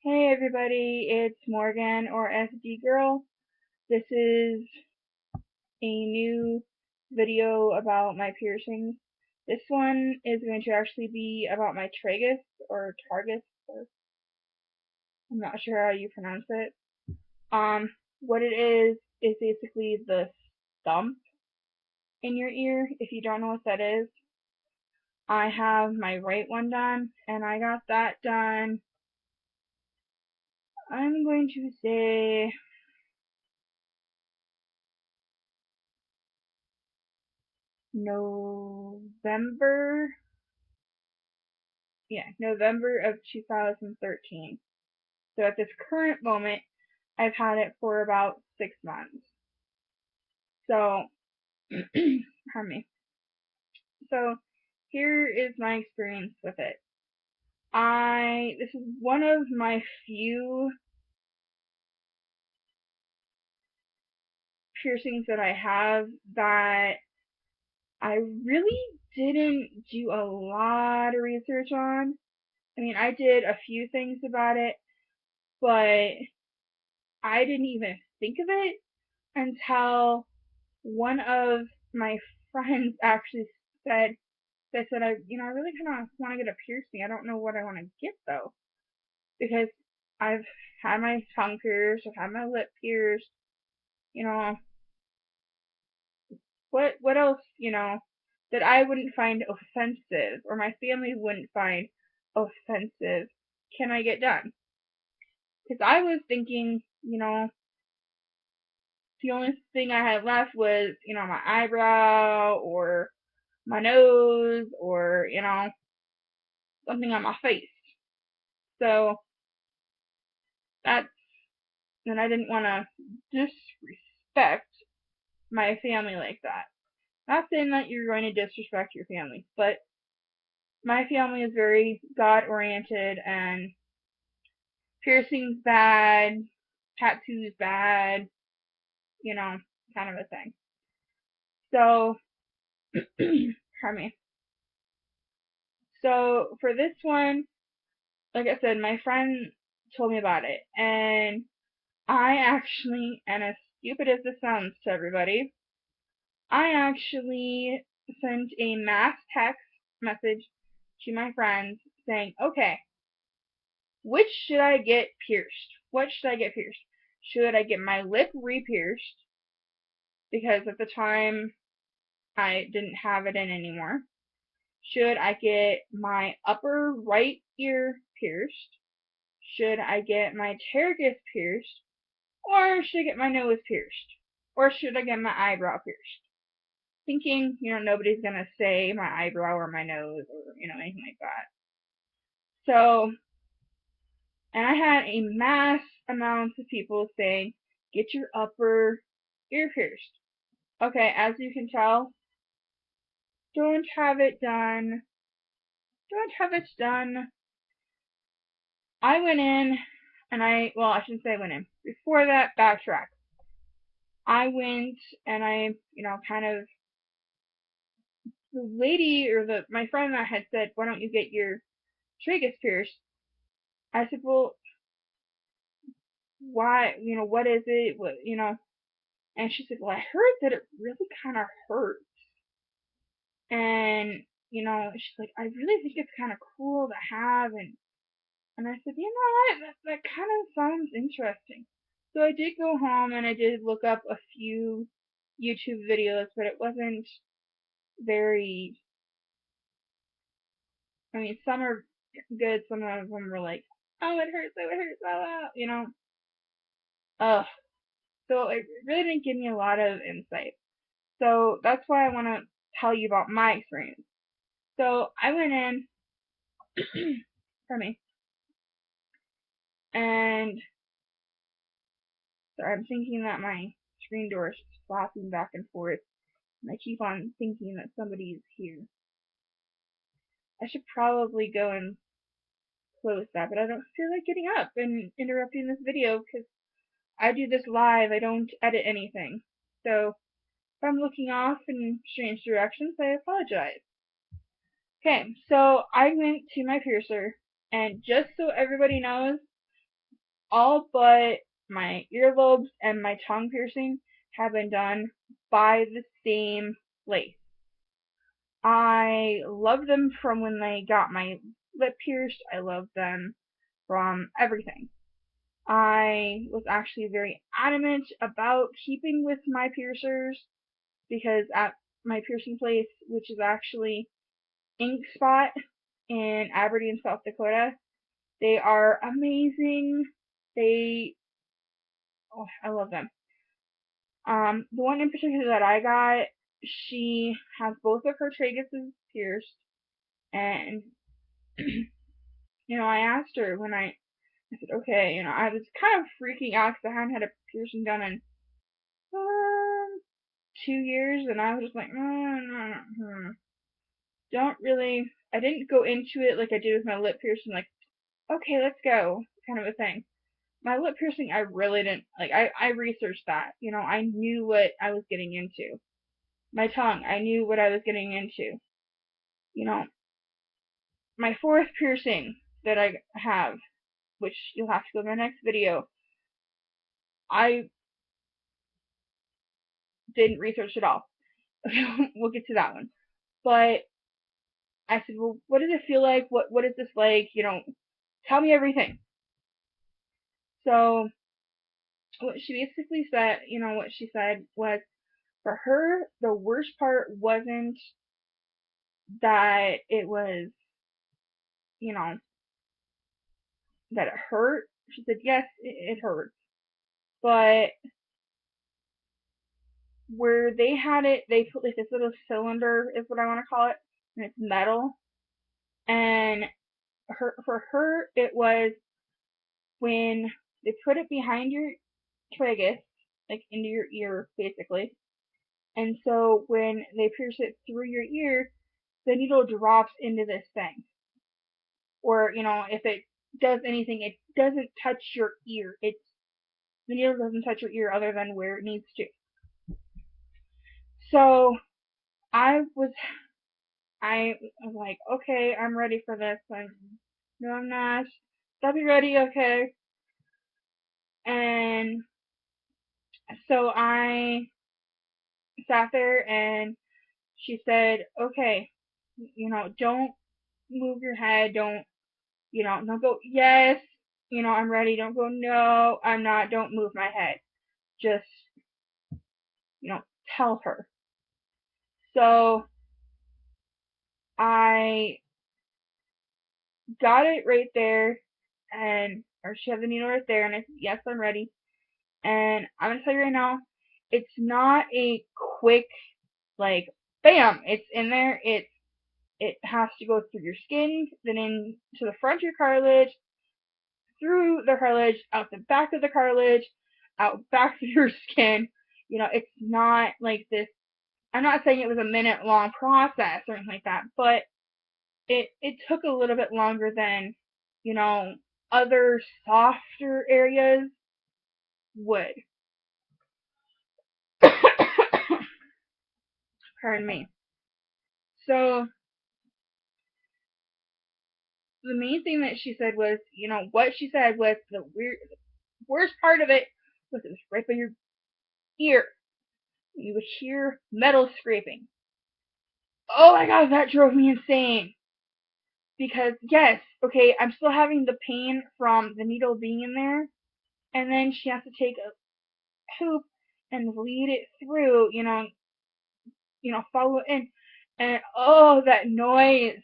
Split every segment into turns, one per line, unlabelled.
Hey everybody, it's Morgan or SD Girl. This is a new video about my piercings. This one is going to actually be about my tragus or Targus, or I'm not sure how you pronounce it. What it is basically the stump in your ear. If you don't know what that is, I have my right one done, and I got that done. I'm going to say November. Yeah, November of 2013. So at this current moment, I've had it for about 6 months. So, pardon me. So here is my experience with it. This is one of my few piercings that I have that I really didn't do a lot of research on. I mean, I did a few things about it, but I didn't even think of it until one of my friends actually said, they said, I really kind of want to get a piercing. I don't know what I want to get though, because I've had my tongue pierced, I've had my lip pierced, you know, what else, that I wouldn't find offensive or my family wouldn't find offensive can I get done? Because I was thinking, the only thing I had left was, my eyebrow or my nose or, something on my face. So that's, and I didn't want to disrespect my family like that. Not saying that you're going to disrespect your family, but my family is very God oriented and piercings bad, tattoos bad, you know, kind of a thing. So, pardon me. So for this one, like I said, my friend told me about it, and I actually, and as stupid as this sounds to everybody, I actually sent a mass text message to my friends saying, okay, which should I get pierced? What should I get pierced? Should I get my lip re-pierced? Because at the time I didn't have it in anymore. Should I get my upper right ear pierced? Should I get my Tergus pierced? Or should I get my nose pierced? Or should I get my eyebrow pierced? Thinking, nobody's gonna say my eyebrow or my nose or, anything like that. So, and I had a mass amount of people saying, get your upper ear pierced. Okay, as you can tell, don't have it done. Don't have it done. I went in and I shouldn't say I went in. Before that, backtrack. I went and I, kind of, the lady or my friend that had said, why don't you get your tragus pierced? I said, well, why, what is it? What, and she said, well, I heard that it really kind of hurts. And, she's like, I really think it's kind of cool to have. And I said, what? That kind of sounds interesting. So I did go home and I did look up a few YouTube videos, but it wasn't very, I mean, some are good, some of them were like, oh, it hurts, Ugh. So it really didn't give me a lot of insight. So that's why I want to tell you about my experience. So I went in, pardon me, and sorry, I'm thinking that my screen door is flopping back and forth, and I keep on thinking that somebody's here. I should probably go and close that, but I don't feel like getting up and interrupting this video because I do this live. I don't edit anything. So if I'm looking off in strange directions, I apologize. Okay, so I went to my piercer, and just so everybody knows, all but my earlobes and my tongue piercing have been done by the same place. I love them from when they got my lip pierced. I love them from everything. I was actually very adamant about keeping with my piercers because at my piercing place, which is actually Ink Spot in Aberdeen, South Dakota, they are amazing. They, oh, I love them. The one in particular that I got, she has both of her traguses pierced, and I asked her when I said, okay, I was kind of freaking out because I hadn't had a piercing done in 2 years, and I was just like, don't really. I didn't go into it like I did with my lip piercing, like, okay, let's go, kind of a thing. My lip piercing, I really didn't like. I researched that. I knew what I was getting into. My tongue, I knew what I was getting into. You know, my fourth piercing that I have, which you'll have to go to my next video, I didn't research at all. We'll get to that one. But I said, well, what does it feel like? What is this like? Tell me everything. So what she basically said, what she said was, for her, the worst part wasn't that it was, you know, that it hurt. She said, yes, it hurt. But where they had it, they put like this little cylinder, is what I want to call it, and it's metal. And for her, it was when they put it behind your tragus, like into your ear, basically. And so when they pierce it through your ear, the needle drops into this thing. Or, if it does anything, it doesn't touch your ear. The needle doesn't touch your ear other than where it needs to. So I was I was like, okay, I'm ready for this. No, I'm not. I'll be ready, okay. And so I sat there and she said, okay, don't move your head. Don't go, yes, I'm ready. Don't go, no, I'm not. Don't move my head. Just, tell her. So I got it right there, or she had the needle right there, and I said, yes, I'm ready. And I'm gonna tell you right now, it's not a quick, like, bam, it's in there. It has to go through your skin, then into the front of your cartilage, through the cartilage, out the back of the cartilage, out back through your skin. It's not like this. I'm not saying it was a minute long process or anything like that, but it took a little bit longer than, you know, other softer areas would. Pardon me. So the main thing that she said was, what she said was the worst part of it was it was right by your ear. You would hear metal scraping. Oh my god, that drove me insane. Because yes, okay, I'm still having the pain from the needle being in there, and then she has to take a hoop and lead it through, follow it in, and oh, that noise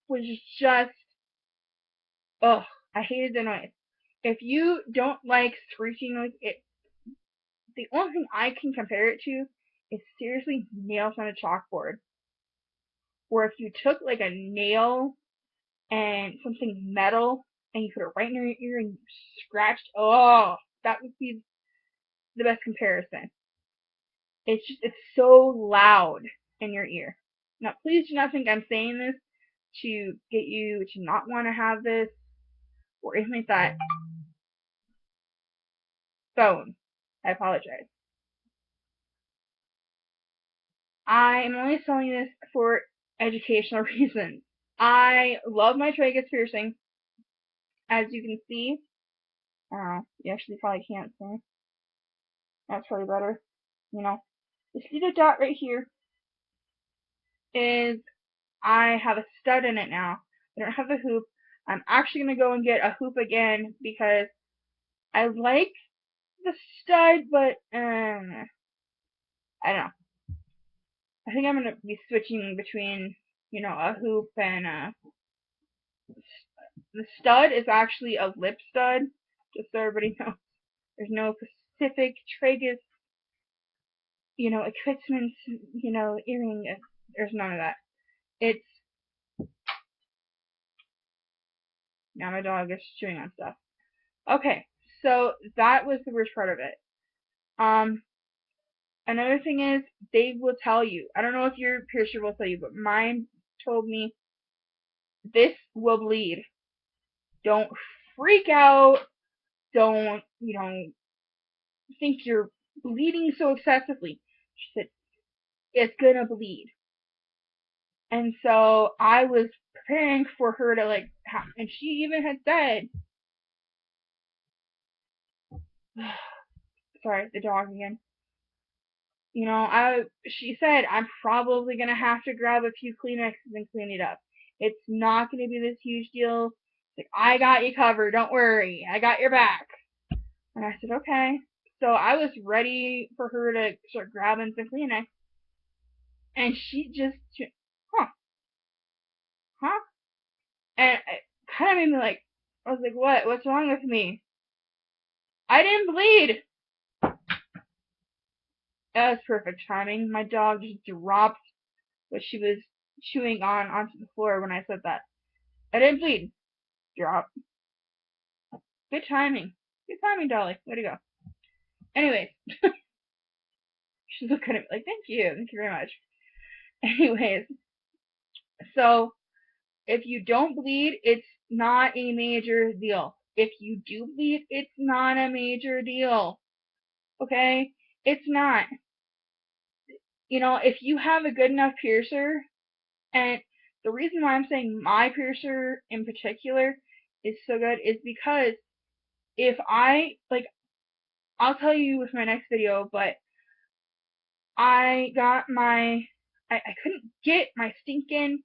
was just, oh, I hated the noise. If you don't like screeching noise, the only thing I can compare it to is seriously nails on a chalkboard. Or if you took like a nail and something metal and you put it right near your ear and you scratched, oh, that would be the best comparison. It's so loud in your ear. Now, please do not think I'm saying this to get you to not want to have this or anything like that. Phone. I apologize. I am only selling this for educational reasons. I love my tragus piercing. As you can see, I don't know. You actually probably can't see. That's probably better. You know. The little dot right here is I have a stud in it now. I don't have the hoop. I'm actually gonna go and get a hoop again because I like the stud, but I don't know. I think I'm gonna be switching between, a hoop and the stud is actually a lip stud, just so everybody knows. There's no specific tragus, equipment, earring. There's none of that. It's now my dog is chewing on stuff. Okay, so that was the worst part of it. Another thing is they will tell you. I don't know if your piercer will tell you, but mine told me this will bleed. Don't freak out. Don't, think you're bleeding so excessively. She said, it's gonna bleed. And so I was preparing for her to and she even had said, sorry, the dog again. She said, I'm probably gonna have to grab a few Kleenexes and clean it up. It's not gonna be this huge deal. Like, I got you covered, don't worry, I got your back. And I said, okay. So I was ready for her to start grabbing some Kleenex. And she just, huh, huh? And it kind of made me I was like, what? What's wrong with me? I didn't bleed. That was perfect timing. My dog just dropped what she was chewing onto the floor when I said that. I didn't bleed. Drop. Good timing. Good timing, Dolly. Way to go. Anyways, she's looking at me like, thank you. Thank you very much. Anyways, so if you don't bleed, it's not a major deal. If you do bleed, it's not a major deal. Okay? It's not. If you have a good enough piercer, and the reason why I'm saying my piercer in particular is so good is because if I'll tell you with my next video, but I got I couldn't get my stinking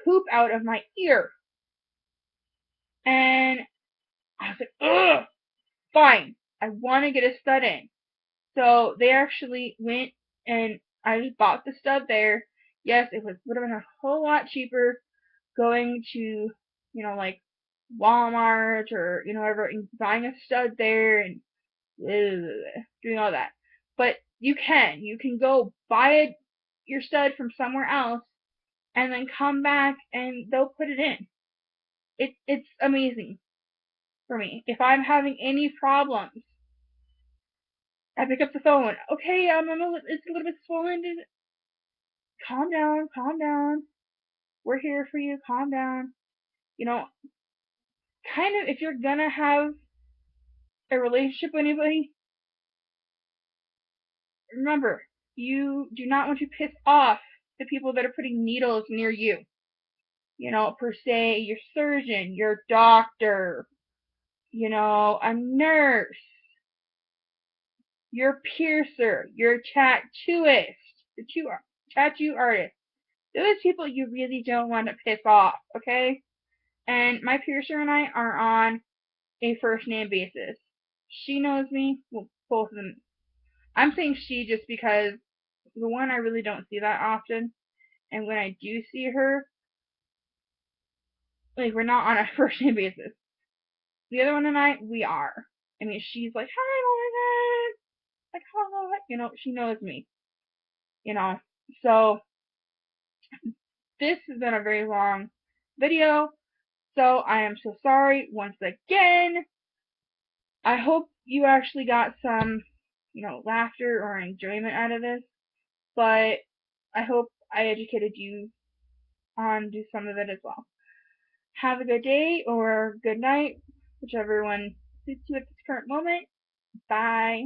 hoop out of my ear. And I was like, ugh, fine. I want to get a stud in. So they actually went and I just bought the stud there. Yes, it would have been a whole lot cheaper going to, Walmart or, whatever, and buying a stud there and doing all that. But you can go buy your stud from somewhere else and then come back and they'll put it in. It's amazing for me. If I'm having any problems, I pick up the phone. Okay, it's a little bit swollen. Calm down, calm down. We're here for you. Calm down. You know, kind of if you're gonna have a relationship with anybody, remember you do not want to piss off the people that are putting needles near you. Per se, your surgeon, your doctor, a nurse, your piercer, your tattooist, the tattoo artist. Those people you really don't want to piss off, okay? And my piercer and I are on a first name basis. She knows me, well, both of them. I'm saying she just because the one I really don't see that often, and when I do see her, we're not on a first name basis. The other one and I, we are. I mean, she's like, hi, Morgan. Like, hi. She knows me. So this has been a very long video. So I am so sorry once again. I hope you actually got some, laughter or enjoyment out of this. But I hope I educated you on do some of it as well. Have a good day or good night, whichever one suits you at this current moment. Bye.